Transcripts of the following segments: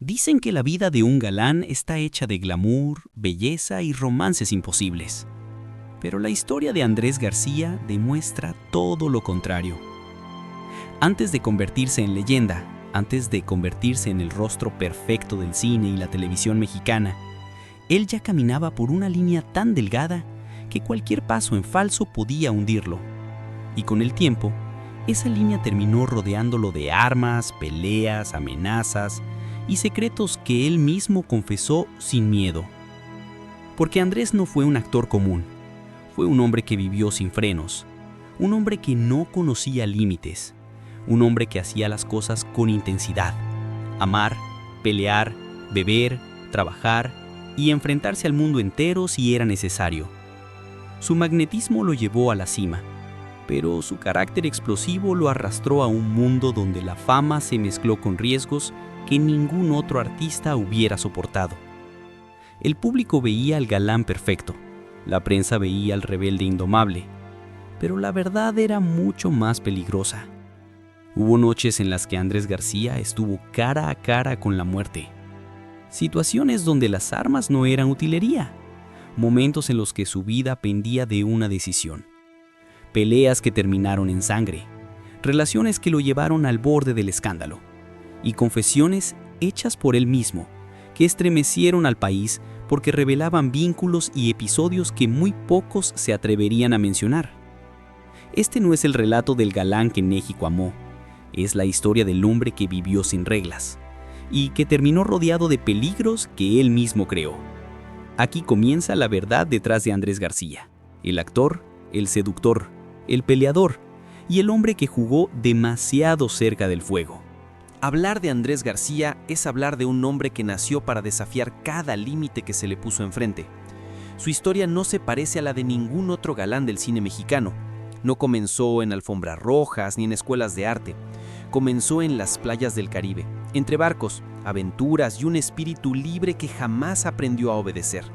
Dicen que la vida de un galán está hecha de glamour, belleza y romances imposibles. Pero la historia de Andrés García demuestra todo lo contrario. Antes de convertirse en leyenda, antes de convertirse en el rostro perfecto del cine y la televisión mexicana, él ya caminaba por una línea tan delgada que cualquier paso en falso podía hundirlo. Y con el tiempo, esa línea terminó rodeándolo de armas, peleas, amenazas y secretos que él mismo confesó sin miedo. Porque Andrés no fue un actor común, fue un hombre que vivió sin frenos, un hombre que no conocía límites, un hombre que hacía las cosas con intensidad, amar, pelear, beber, trabajar y enfrentarse al mundo entero si era necesario. Su magnetismo lo llevó a la cima, pero su carácter explosivo lo arrastró a un mundo donde la fama se mezcló con riesgos que ningún otro artista hubiera soportado. El público veía al galán perfecto, la prensa veía al rebelde indomable, pero la verdad era mucho más peligrosa. Hubo noches en las que Andrés García estuvo cara a cara con la muerte. Situaciones donde las armas no eran utilería. Momentos en los que su vida pendía de una decisión. Peleas que terminaron en sangre. Relaciones que lo llevaron al borde del escándalo. Y confesiones hechas por él mismo, que estremecieron al país porque revelaban vínculos y episodios que muy pocos se atreverían a mencionar. Este no es el relato del galán que México amó, es la historia del hombre que vivió sin reglas y que terminó rodeado de peligros que él mismo creó. Aquí comienza la verdad detrás de Andrés García, el actor, el seductor, el peleador y el hombre que jugó demasiado cerca del fuego. Hablar de Andrés García es hablar de un hombre que nació para desafiar cada límite que se le puso enfrente. Su historia no se parece a la de ningún otro galán del cine mexicano. No comenzó en alfombras rojas ni en escuelas de arte. Comenzó en las playas del Caribe, entre barcos, aventuras y un espíritu libre que jamás aprendió a obedecer.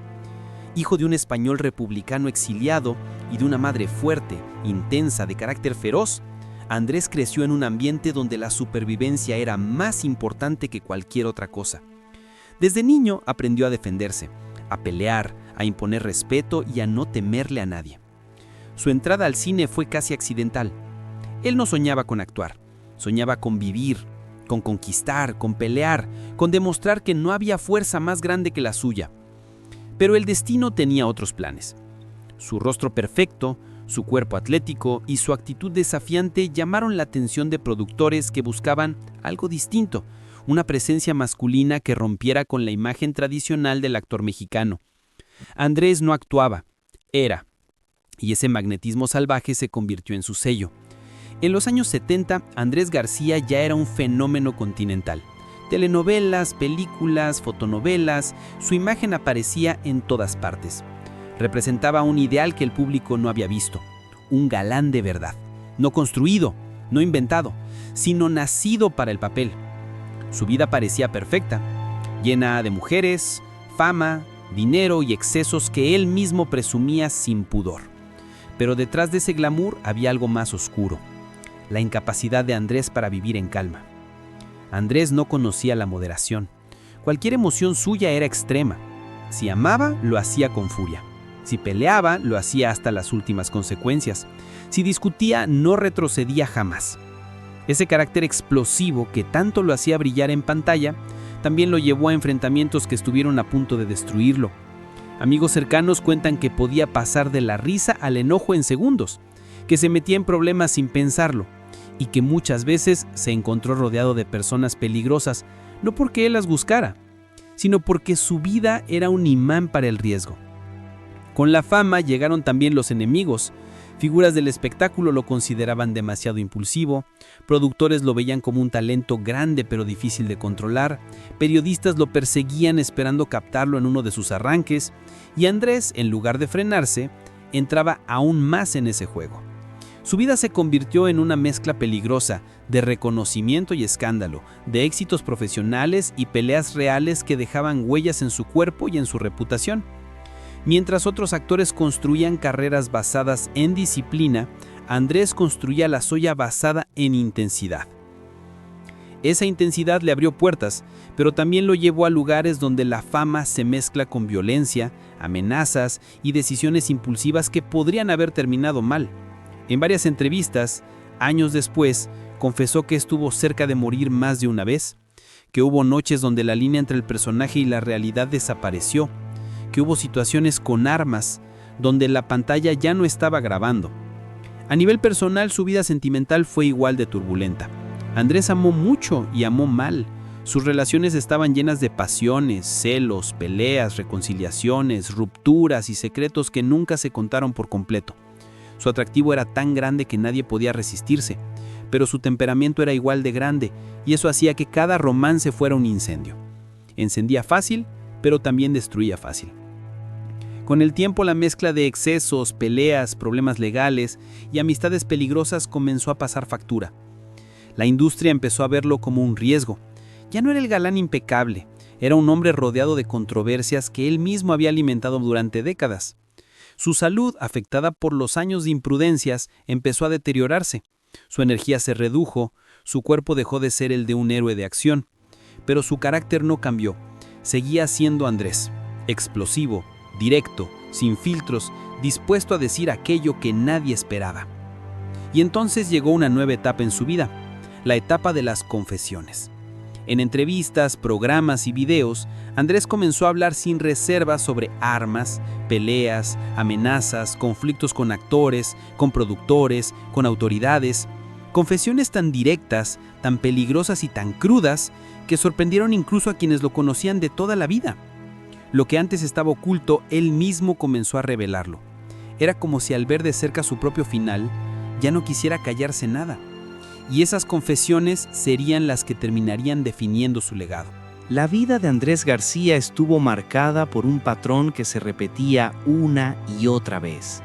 Hijo de un español republicano exiliado y de una madre fuerte, intensa, de carácter feroz, Andrés creció en un ambiente donde la supervivencia era más importante que cualquier otra cosa. Desde niño aprendió a defenderse, a pelear, a imponer respeto y a no temerle a nadie. Su entrada al cine fue casi accidental. Él no soñaba con actuar, soñaba con vivir, con conquistar, con pelear, con demostrar que no había fuerza más grande que la suya. Pero el destino tenía otros planes. Su rostro perfecto, su cuerpo atlético y su actitud desafiante llamaron la atención de productores que buscaban algo distinto, una presencia masculina que rompiera con la imagen tradicional del actor mexicano. Andrés no actuaba, era, y ese magnetismo salvaje se convirtió en su sello. En los años 70, Andrés García ya era un fenómeno continental. Telenovelas, películas, fotonovelas, su imagen aparecía en todas partes. Representaba un ideal que el público no había visto, un galán de verdad, no construido, no inventado, sino nacido para el papel. Su vida parecía perfecta, llena de mujeres, fama, dinero y excesos que él mismo presumía sin pudor. Pero detrás de ese glamour había algo más oscuro, la incapacidad de Andrés para vivir en calma. Andrés no conocía la moderación. Cualquier emoción suya era extrema. Si amaba, lo hacía con furia. Si peleaba, lo hacía hasta las últimas consecuencias. Si discutía, no retrocedía jamás. Ese carácter explosivo que tanto lo hacía brillar en pantalla, también lo llevó a enfrentamientos que estuvieron a punto de destruirlo. Amigos cercanos cuentan que podía pasar de la risa al enojo en segundos, que se metía en problemas sin pensarlo, y que muchas veces se encontró rodeado de personas peligrosas, no porque él las buscara, sino porque su vida era un imán para el riesgo. Con la fama llegaron también los enemigos. Figuras del espectáculo lo consideraban demasiado impulsivo, productores lo veían como un talento grande pero difícil de controlar, periodistas lo perseguían esperando captarlo en uno de sus arranques, y Andrés, en lugar de frenarse, entraba aún más en ese juego. Su vida se convirtió en una mezcla peligrosa de reconocimiento y escándalo, de éxitos profesionales y peleas reales que dejaban huellas en su cuerpo y en su reputación. Mientras otros actores construían carreras basadas en disciplina, Andrés construía la suya basada en intensidad. Esa intensidad le abrió puertas, pero también lo llevó a lugares donde la fama se mezcla con violencia, amenazas y decisiones impulsivas que podrían haber terminado mal. En varias entrevistas, años después, confesó que estuvo cerca de morir más de una vez, que hubo noches donde la línea entre el personaje y la realidad desapareció, que hubo situaciones con armas, donde la pantalla ya no estaba grabando. A nivel personal, su vida sentimental fue igual de turbulenta. Andrés amó mucho y amó mal. Sus relaciones estaban llenas de pasiones, celos, peleas, reconciliaciones, rupturas y secretos que nunca se contaron por completo. Su atractivo era tan grande que nadie podía resistirse, pero su temperamento era igual de grande, y eso hacía que cada romance fuera un incendio. Encendía fácil, pero también destruía fácil. Con el tiempo, la mezcla de excesos, peleas, problemas legales y amistades peligrosas comenzó a pasar factura. La industria empezó a verlo como un riesgo. Ya no era el galán impecable, era un hombre rodeado de controversias que él mismo había alimentado durante décadas. Su salud, afectada por los años de imprudencias, empezó a deteriorarse. Su energía se redujo, su cuerpo dejó de ser el de un héroe de acción, pero su carácter no cambió. Seguía siendo Andrés, explosivo, directo, sin filtros, dispuesto a decir aquello que nadie esperaba. Y entonces llegó una nueva etapa en su vida, la etapa de las confesiones. En entrevistas, programas y videos, Andrés comenzó a hablar sin reservas sobre armas, peleas, amenazas, conflictos con actores, con productores, con autoridades. Confesiones tan directas, tan peligrosas y tan crudas que sorprendieron incluso a quienes lo conocían de toda la vida. Lo que antes estaba oculto, él mismo comenzó a revelarlo. Era como si al ver de cerca su propio final, ya no quisiera callarse nada. Y esas confesiones serían las que terminarían definiendo su legado. La vida de Andrés García estuvo marcada por un patrón que se repetía una y otra vez.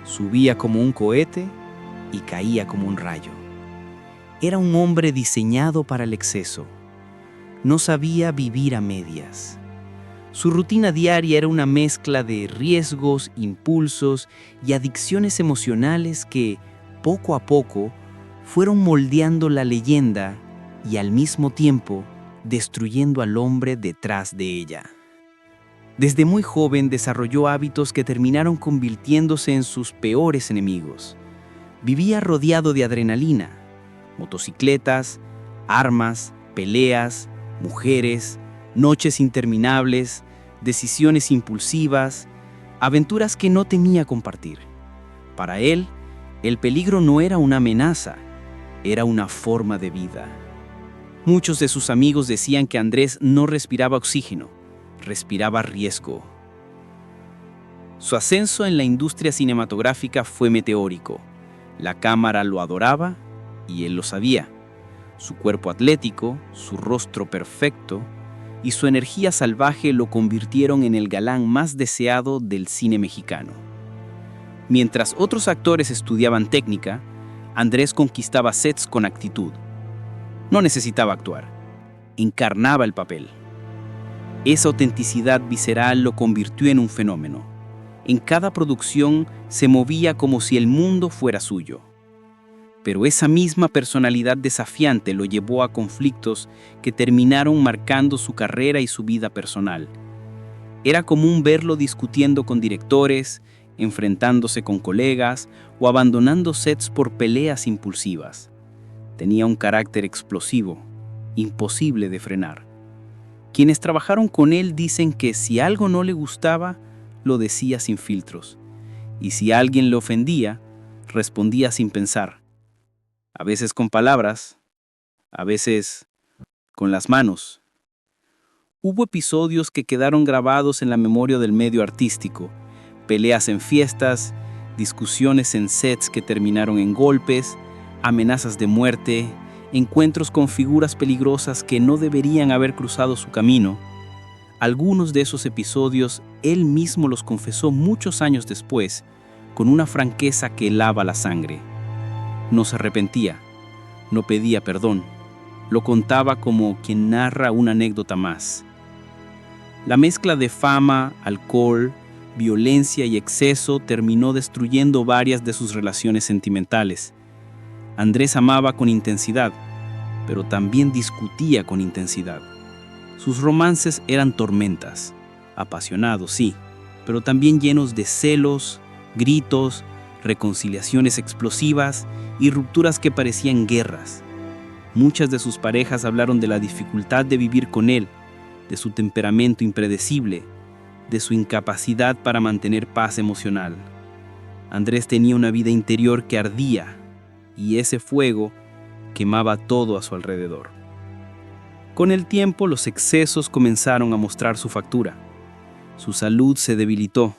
Subía como un cohete y caía como un rayo. Era un hombre diseñado para el exceso. No sabía vivir a medias. Su rutina diaria era una mezcla de riesgos, impulsos y adicciones emocionales que, poco a poco, fueron moldeando la leyenda y al mismo tiempo destruyendo al hombre detrás de ella. Desde muy joven desarrolló hábitos que terminaron convirtiéndose en sus peores enemigos. Vivía rodeado de adrenalina, motocicletas, armas, peleas, mujeres, noches interminables, decisiones impulsivas, aventuras que no temía compartir. Para él, el peligro no era una amenaza, era una forma de vida. Muchos de sus amigos decían que Andrés no respiraba oxígeno, respiraba riesgo. Su ascenso en la industria cinematográfica fue meteórico. La cámara lo adoraba y él lo sabía. Su cuerpo atlético, su rostro perfecto y su energía salvaje lo convirtieron en el galán más deseado del cine mexicano. Mientras otros actores estudiaban técnica, Andrés conquistaba sets con actitud. No necesitaba actuar, encarnaba el papel. Esa autenticidad visceral lo convirtió en un fenómeno. En cada producción se movía como si el mundo fuera suyo. Pero esa misma personalidad desafiante lo llevó a conflictos que terminaron marcando su carrera y su vida personal. Era común verlo discutiendo con directores, enfrentándose con colegas o abandonando sets por peleas impulsivas. Tenía un carácter explosivo, imposible de frenar. Quienes trabajaron con él dicen que si algo no le gustaba, lo decía sin filtros. Y si alguien le ofendía, respondía sin pensar. A veces con palabras, a veces con las manos. Hubo episodios que quedaron grabados en la memoria del medio artístico. Peleas en fiestas, discusiones en sets que terminaron en golpes, amenazas de muerte, encuentros con figuras peligrosas que no deberían haber cruzado su camino. Algunos de esos episodios él mismo los confesó muchos años después, con una franqueza que helaba la sangre. No se arrepentía, no pedía perdón, lo contaba como quien narra una anécdota más. La mezcla de fama, alcohol, violencia y exceso terminó destruyendo varias de sus relaciones sentimentales. Andrés amaba con intensidad, pero también discutía con intensidad. Sus romances eran tormentas, apasionados, sí, pero también llenos de celos, gritos, reconciliaciones explosivas y rupturas que parecían guerras. Muchas de sus parejas hablaron de la dificultad de vivir con él, de su temperamento impredecible, de su incapacidad para mantener paz emocional. Andrés tenía una vida interior que ardía, y ese fuego quemaba todo a su alrededor. Con el tiempo, los excesos comenzaron a mostrar su factura. Su salud se debilitó.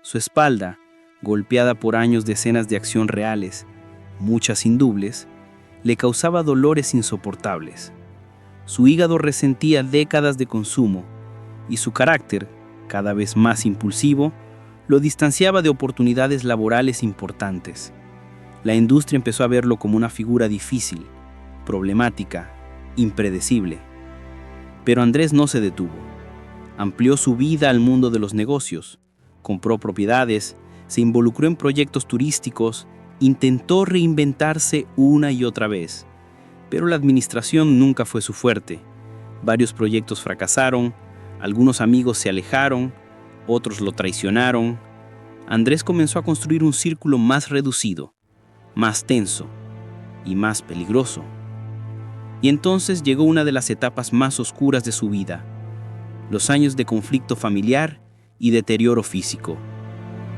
Su espalda, golpeada por años de escenas de acción reales, muchas indubles, le causaba dolores insoportables. Su hígado resentía décadas de consumo y su carácter, cada vez más impulsivo, lo distanciaba de oportunidades laborales importantes. La industria empezó a verlo como una figura difícil, problemática, impredecible. Pero Andrés no se detuvo. Amplió su vida al mundo de los negocios, compró propiedades, se involucró en proyectos turísticos, intentó reinventarse una y otra vez. Pero la administración nunca fue su fuerte. Varios proyectos fracasaron, algunos amigos se alejaron, otros lo traicionaron. Andrés comenzó a construir un círculo más reducido, más tenso y más peligroso. Y entonces llegó una de las etapas más oscuras de su vida, los años de conflicto familiar y deterioro físico.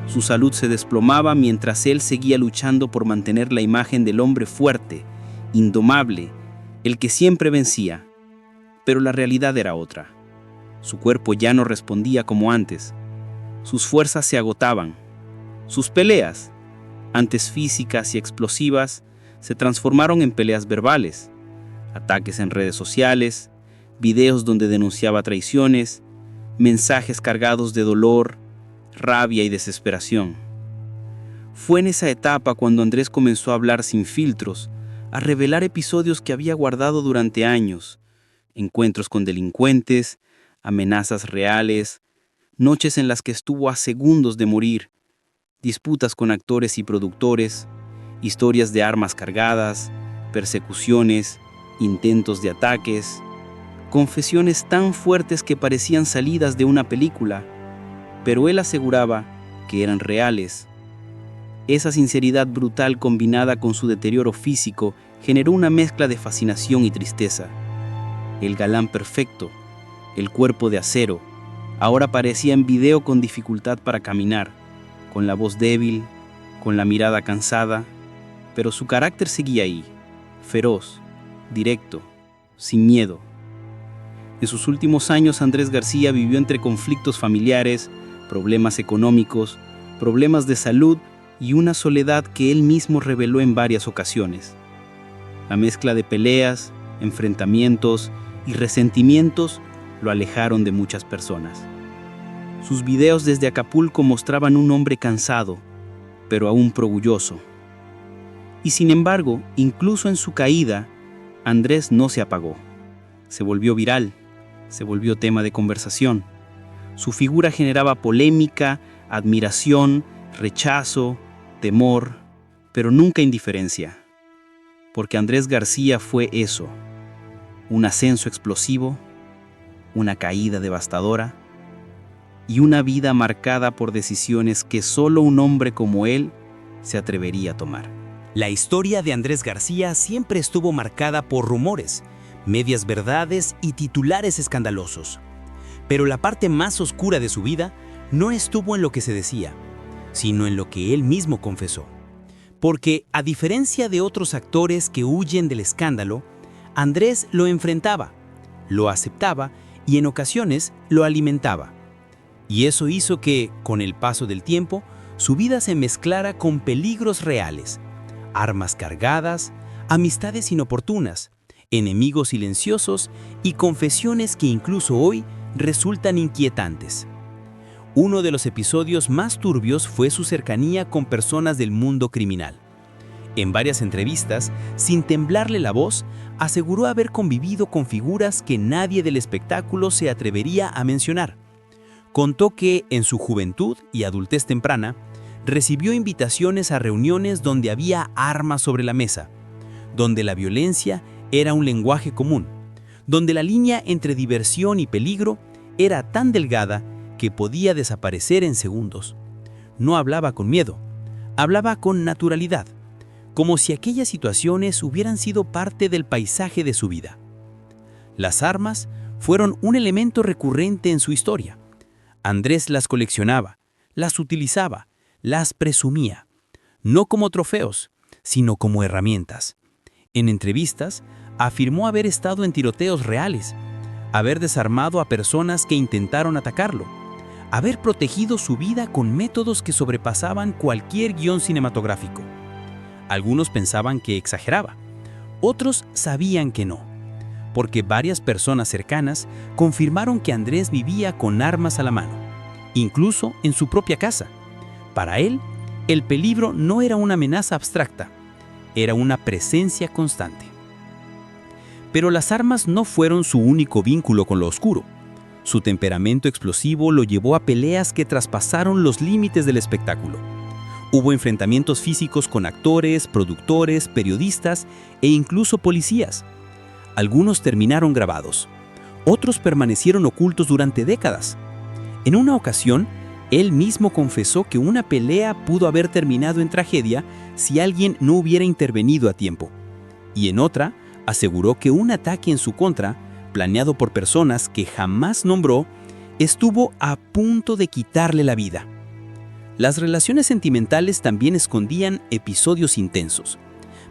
Su salud se desplomaba mientras él seguía luchando por mantener la imagen del hombre fuerte, indomable, el que siempre vencía. Pero la realidad era otra. Su cuerpo ya no respondía como antes. Sus fuerzas se agotaban. Sus peleas, antes físicas y explosivas, se transformaron en peleas verbales, ataques en redes sociales, videos donde denunciaba traiciones, mensajes cargados de dolor, rabia y desesperación. Fue en esa etapa cuando Andrés comenzó a hablar sin filtros, a revelar episodios que había guardado durante años, encuentros con delincuentes, amenazas reales, noches en las que estuvo a segundos de morir, disputas con actores y productores, historias de armas cargadas, persecuciones, intentos de ataques, confesiones tan fuertes que parecían salidas de una película, pero él aseguraba que eran reales. Esa sinceridad brutal combinada con su deterioro físico generó una mezcla de fascinación y tristeza. El galán perfecto, el cuerpo de acero, ahora parecía en video con dificultad para caminar, con la voz débil, con la mirada cansada, pero su carácter seguía ahí, feroz, directo, sin miedo. En sus últimos años, Andrés García vivió entre conflictos familiares, problemas económicos, problemas de salud y una soledad que él mismo reveló en varias ocasiones. La mezcla de peleas, enfrentamientos y resentimientos lo alejaron de muchas personas. Sus videos desde Acapulco mostraban un hombre cansado, pero aún orgulloso. Y sin embargo, incluso en su caída, Andrés no se apagó. Se volvió viral, se volvió tema de conversación. Su figura generaba polémica, admiración, rechazo, temor, pero nunca indiferencia. Porque Andrés García fue eso: un ascenso explosivo, una caída devastadora y una vida marcada por decisiones que solo un hombre como él se atrevería a tomar. La historia de Andrés García siempre estuvo marcada por rumores, medias verdades y titulares escandalosos. Pero la parte más oscura de su vida no estuvo en lo que se decía, sino en lo que él mismo confesó. Porque, a diferencia de otros actores que huyen del escándalo, Andrés lo enfrentaba, lo aceptaba y en ocasiones lo alimentaba. Y eso hizo que, con el paso del tiempo, su vida se mezclara con peligros reales, armas cargadas, amistades inoportunas, enemigos silenciosos y confesiones que incluso hoy resultan inquietantes. Uno de los episodios más turbios fue su cercanía con personas del mundo criminal. En varias entrevistas, sin temblarle la voz, aseguró haber convivido con figuras que nadie del espectáculo se atrevería a mencionar. Contó que, en su juventud y adultez temprana, recibió invitaciones a reuniones donde había armas sobre la mesa, donde la violencia Era un lenguaje común, donde la línea entre diversión y peligro era tan delgada que podía desaparecer en segundos. No hablaba con miedo, hablaba con naturalidad, como si aquellas situaciones hubieran sido parte del paisaje de su vida. Las armas fueron un elemento recurrente en su historia. Andrés las coleccionaba, las utilizaba, las presumía, no como trofeos, sino como herramientas. En entrevistas, afirmó haber estado en tiroteos reales, haber desarmado a personas que intentaron atacarlo, haber protegido su vida con métodos que sobrepasaban cualquier guión cinematográfico. Algunos pensaban que exageraba, otros sabían que no, porque varias personas cercanas confirmaron que Andrés vivía con armas a la mano, incluso en su propia casa. Para él, el peligro no era una amenaza abstracta, era una presencia constante. Pero las armas no fueron su único vínculo con lo oscuro. Su temperamento explosivo lo llevó a peleas que traspasaron los límites del espectáculo. Hubo enfrentamientos físicos con actores, productores, periodistas e incluso policías. Algunos terminaron grabados, otros permanecieron ocultos durante décadas. En una ocasión, él mismo confesó que una pelea pudo haber terminado en tragedia si alguien no hubiera intervenido a tiempo. Y en otra, aseguró que un ataque en su contra, planeado por personas que jamás nombró, estuvo a punto de quitarle la vida. Las relaciones sentimentales también escondían episodios intensos,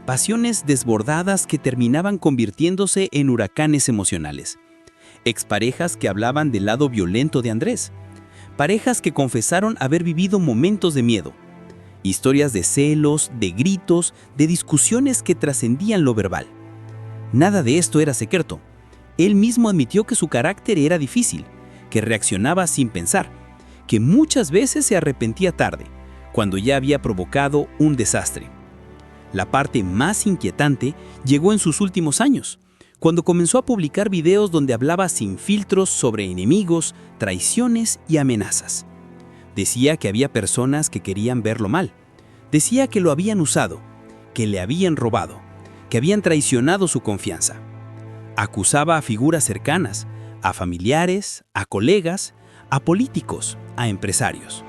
pasiones desbordadas que terminaban convirtiéndose en huracanes emocionales. Exparejas que hablaban del lado violento de Andrés, parejas que confesaron haber vivido momentos de miedo, historias de celos, de gritos, de discusiones que trascendían lo verbal. Nada de esto era secreto. Él mismo admitió que su carácter era difícil, que reaccionaba sin pensar, que muchas veces se arrepentía tarde, cuando ya había provocado un desastre. La parte más inquietante llegó en sus últimos años, cuando comenzó a publicar videos donde hablaba sin filtros sobre enemigos, traiciones y amenazas. Decía que había personas que querían verlo mal. Decía que lo habían usado, que le habían robado, que habían traicionado su confianza. Acusaba a figuras cercanas, a familiares, a colegas, a políticos, a empresarios.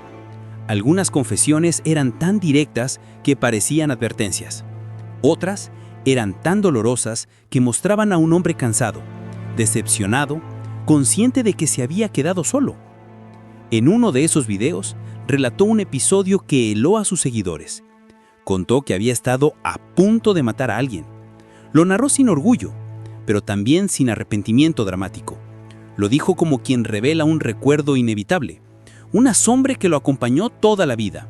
Algunas confesiones eran tan directas que parecían advertencias. Otras eran tan dolorosas que mostraban a un hombre cansado, decepcionado, consciente de que se había quedado solo. En uno de esos videos, relató un episodio que heló a sus seguidores. Contó que había estado a punto de matar a alguien. Lo narró sin orgullo, pero también sin arrepentimiento dramático. Lo dijo como quien revela un recuerdo inevitable, una sombra que lo acompañó toda la vida.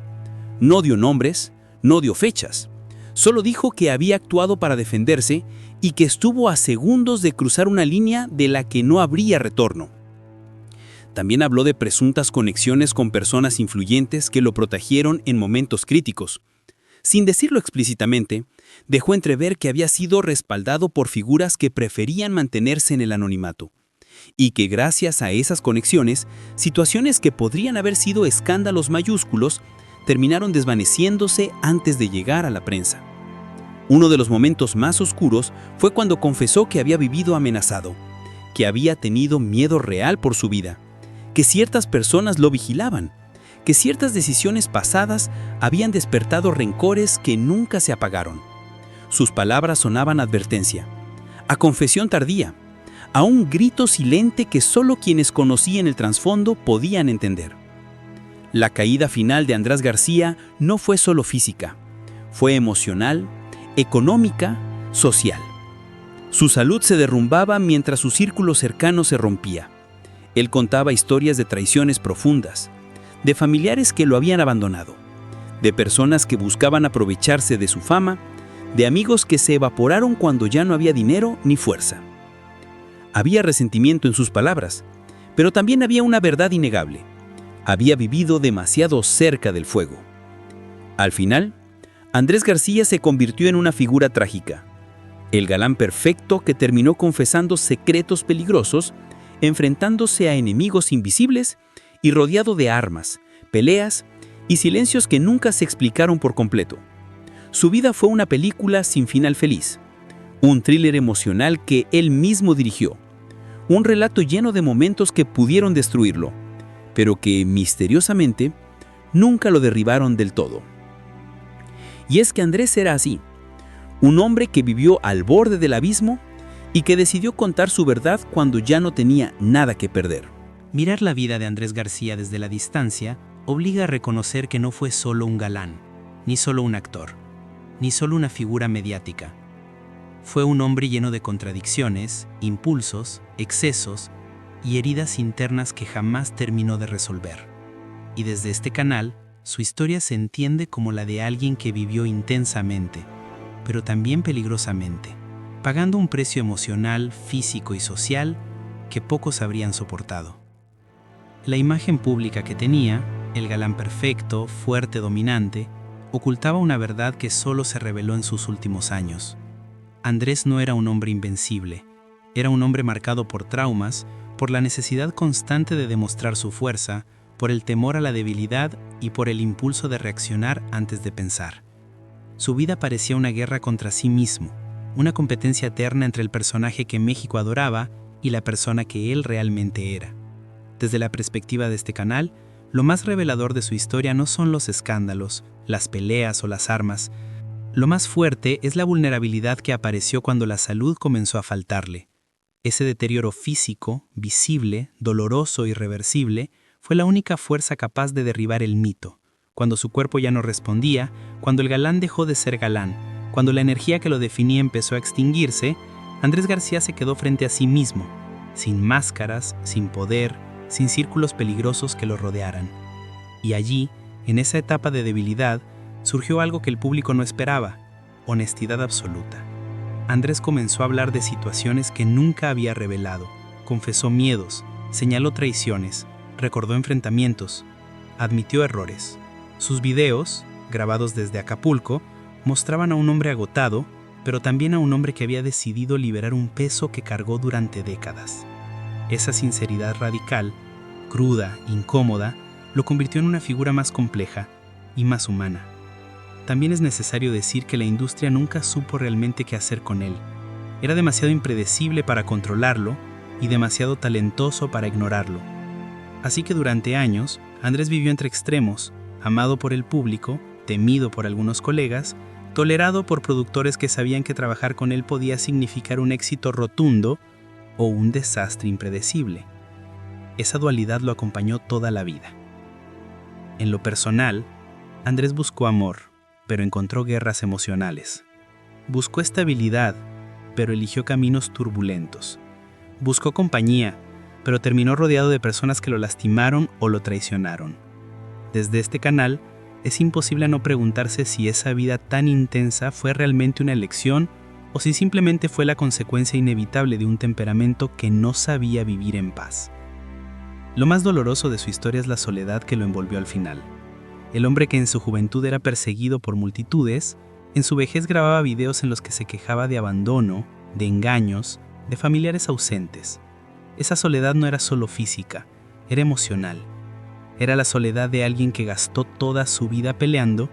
No dio nombres, no dio fechas. Solo dijo que había actuado para defenderse y que estuvo a segundos de cruzar una línea de la que no habría retorno. También habló de presuntas conexiones con personas influyentes que lo protegieron en momentos críticos. Sin decirlo explícitamente, dejó entrever que había sido respaldado por figuras que preferían mantenerse en el anonimato, y que gracias a esas conexiones, situaciones que podrían haber sido escándalos mayúsculos, terminaron desvaneciéndose antes de llegar a la prensa. Uno de los momentos más oscuros fue cuando confesó que había vivido amenazado, que había tenido miedo real por su vida, que ciertas personas lo vigilaban, que ciertas decisiones pasadas habían despertado rencores que nunca se apagaron. Sus palabras sonaban a advertencia, a confesión tardía, a un grito silente que solo quienes conocían el trasfondo podían entender. La caída final de Andrés García no fue solo física, fue emocional, económica, social. Su salud se derrumbaba mientras su círculo cercano se rompía. Él contaba historias de traiciones profundas, de familiares que lo habían abandonado, de personas que buscaban aprovecharse de su fama, de amigos que se evaporaron cuando ya no había dinero ni fuerza. Había resentimiento en sus palabras, pero también había una verdad innegable. Había vivido demasiado cerca del fuego. Al final, Andrés García se convirtió en una figura trágica, el galán perfecto que terminó confesando secretos peligrosos, enfrentándose a enemigos invisibles y rodeado de armas, peleas y silencios que nunca se explicaron por completo. Su vida fue una película sin final feliz, Un thriller emocional que él mismo dirigió. Un relato lleno de momentos que pudieron destruirlo, pero que misteriosamente nunca lo derribaron del todo. Y es que Andrés era así, un hombre que vivió al borde del abismo y que decidió contar su verdad cuando ya no tenía nada que perder. Mirar la vida de Andrés García desde la distancia obliga a reconocer que no fue solo un galán, ni solo un actor, ni solo una figura mediática. Fue un hombre lleno de contradicciones, impulsos, excesos y heridas internas que jamás terminó de resolver. Y desde este canal, su historia se entiende como la de alguien que vivió intensamente, pero también peligrosamente, pagando un precio emocional, físico y social que pocos habrían soportado. La imagen pública que tenía, el galán perfecto, fuerte, dominante, ocultaba una verdad que solo se reveló en sus últimos años. Andrés no era un hombre invencible, era un hombre marcado por traumas, por la necesidad constante de demostrar su fuerza, por el temor a la debilidad y por el impulso de reaccionar antes de pensar. Su vida parecía una guerra contra sí mismo, una competencia eterna entre el personaje que México adoraba y la persona que él realmente era. Desde la perspectiva de este canal, lo más revelador de su historia no son los escándalos, las peleas o las armas. Lo más fuerte es la vulnerabilidad que apareció cuando la salud comenzó a faltarle. Ese deterioro físico, visible, doloroso e irreversible, fue la única fuerza capaz de derribar el mito. Cuando su cuerpo ya no respondía, cuando el galán dejó de ser galán, cuando la energía que lo definía empezó a extinguirse, Andrés García se quedó frente a sí mismo, sin máscaras, sin poder, sin círculos peligrosos que lo rodearan. Y allí, en esa etapa de debilidad, surgió algo que el público no esperaba: honestidad absoluta. Andrés comenzó a hablar de situaciones que nunca había revelado, confesó miedos, señaló traiciones, recordó enfrentamientos, admitió errores. Sus videos, grabados desde Acapulco, mostraban a un hombre agotado, pero también a un hombre que había decidido liberar un peso que cargó durante décadas. Esa sinceridad radical, cruda, incómoda, lo convirtió en una figura más compleja y más humana. También es necesario decir que la industria nunca supo realmente qué hacer con él. Era demasiado impredecible para controlarlo y demasiado talentoso para ignorarlo. Así que durante años, Andrés vivió entre extremos, amado por el público, temido por algunos colegas, tolerado por productores que sabían que trabajar con él podía significar un éxito rotundo o un desastre impredecible. Esa dualidad lo acompañó toda la vida. En lo personal, Andrés buscó amor, pero encontró guerras emocionales. Buscó estabilidad, pero eligió caminos turbulentos. Buscó compañía, pero terminó rodeado de personas que lo lastimaron o lo traicionaron. Desde este canal, es imposible no preguntarse si esa vida tan intensa fue realmente una elección o si simplemente fue la consecuencia inevitable de un temperamento que no sabía vivir en paz. Lo más doloroso de su historia es la soledad que lo envolvió al final. El hombre que en su juventud era perseguido por multitudes, en su vejez grababa videos en los que se quejaba de abandono, de engaños, de familiares ausentes. Esa soledad no era solo física, era emocional. Era la soledad de alguien que gastó toda su vida peleando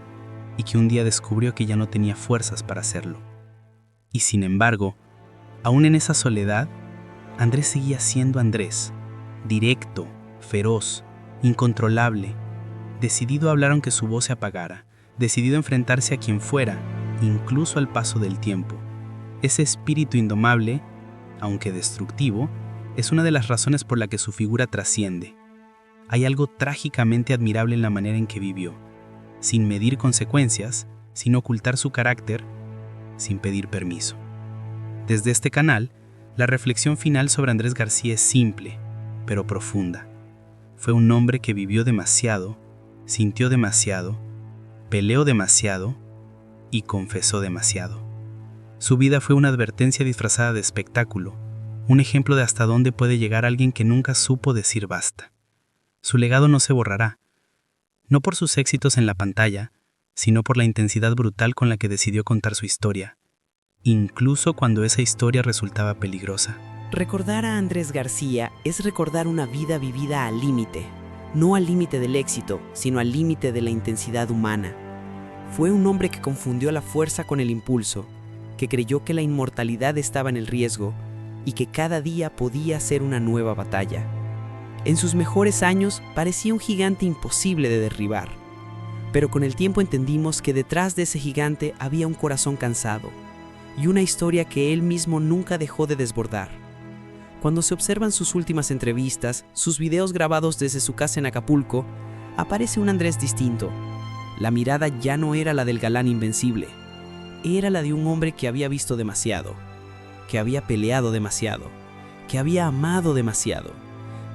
y que un día descubrió que ya no tenía fuerzas para hacerlo. Y sin embargo, aún en esa soledad, Andrés seguía siendo Andrés, directo, feroz, incontrolable, decidido a hablar aunque su voz se apagara, decidido a enfrentarse a quien fuera, incluso al paso del tiempo. Ese espíritu indomable, aunque destructivo, es una de las razones por la que su figura trasciende. Hay algo trágicamente admirable en la manera en que vivió, sin medir consecuencias, sin ocultar su carácter, sin pedir permiso. Desde este canal, la reflexión final sobre Andrés García es simple, pero profunda. Fue un hombre que vivió demasiado, sintió demasiado, peleó demasiado y confesó demasiado. Su vida fue una advertencia disfrazada de espectáculo, un ejemplo de hasta dónde puede llegar alguien que nunca supo decir basta. Su legado no se borrará, no por sus éxitos en la pantalla, sino por la intensidad brutal con la que decidió contar su historia, incluso cuando esa historia resultaba peligrosa. Recordar a Andrés García es recordar una vida vivida al límite, no al límite del éxito, sino al límite de la intensidad humana. Fue un hombre que confundió la fuerza con el impulso, que creyó que la inmortalidad estaba en el riesgo y que cada día podía ser una nueva batalla. En sus mejores años parecía un gigante imposible de derribar, pero con el tiempo entendimos que detrás de ese gigante había un corazón cansado y una historia que él mismo nunca dejó de desbordar. Cuando se observan sus últimas entrevistas, sus videos grabados desde su casa en Acapulco, aparece un Andrés distinto. La mirada ya no era la del galán invencible, era la de un hombre que había visto demasiado, que había peleado demasiado, que había amado demasiado,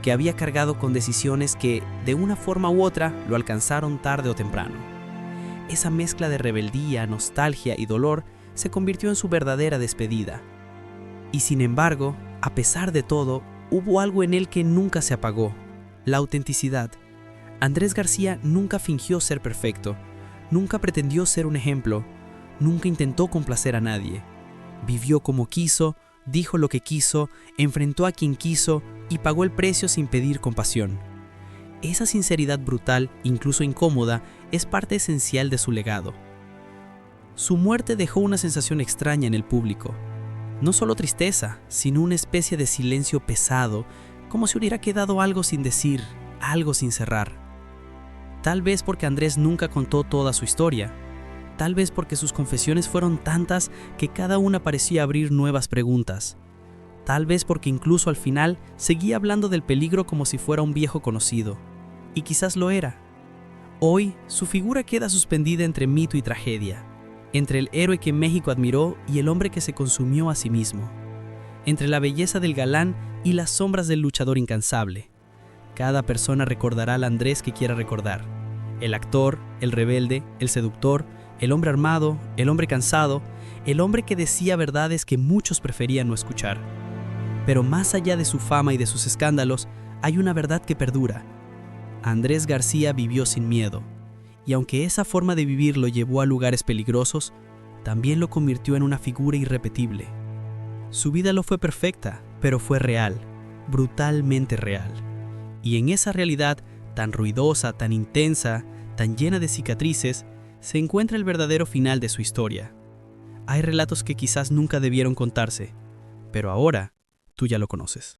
que había cargado con decisiones que, de una forma u otra, lo alcanzaron tarde o temprano. Esa mezcla de rebeldía, nostalgia y dolor se convirtió en su verdadera despedida. Y sin embargo, a pesar de todo, hubo algo en él que nunca se apagó: la autenticidad. Andrés García nunca fingió ser perfecto, nunca pretendió ser un ejemplo, nunca intentó complacer a nadie. Vivió como quiso, dijo lo que quiso, enfrentó a quien quiso y pagó el precio sin pedir compasión. Esa sinceridad brutal, incluso incómoda, es parte esencial de su legado. Su muerte dejó una sensación extraña en el público. No solo tristeza, sino una especie de silencio pesado, como si hubiera quedado algo sin decir, algo sin cerrar. Tal vez porque Andrés nunca contó toda su historia. Tal vez porque sus confesiones fueron tantas que cada una parecía abrir nuevas preguntas. Tal vez porque incluso al final seguía hablando del peligro como si fuera un viejo conocido. Y quizás lo era. Hoy, su figura queda suspendida entre mito y tragedia, entre el héroe que México admiró y el hombre que se consumió a sí mismo, entre la belleza del galán y las sombras del luchador incansable. Cada persona recordará al Andrés que quiera recordar: el actor, el rebelde, el seductor, el hombre armado, el hombre cansado, el hombre que decía verdades que muchos preferían no escuchar. Pero más allá de su fama y de sus escándalos, hay una verdad que perdura. Andrés García vivió sin miedo, y aunque esa forma de vivir lo llevó a lugares peligrosos, también lo convirtió en una figura irrepetible. Su vida no fue perfecta, pero fue real, brutalmente real. Y en esa realidad, tan ruidosa, tan intensa, tan llena de cicatrices, se encuentra el verdadero final de su historia. Hay relatos que quizás nunca debieron contarse, pero ahora tú ya lo conoces.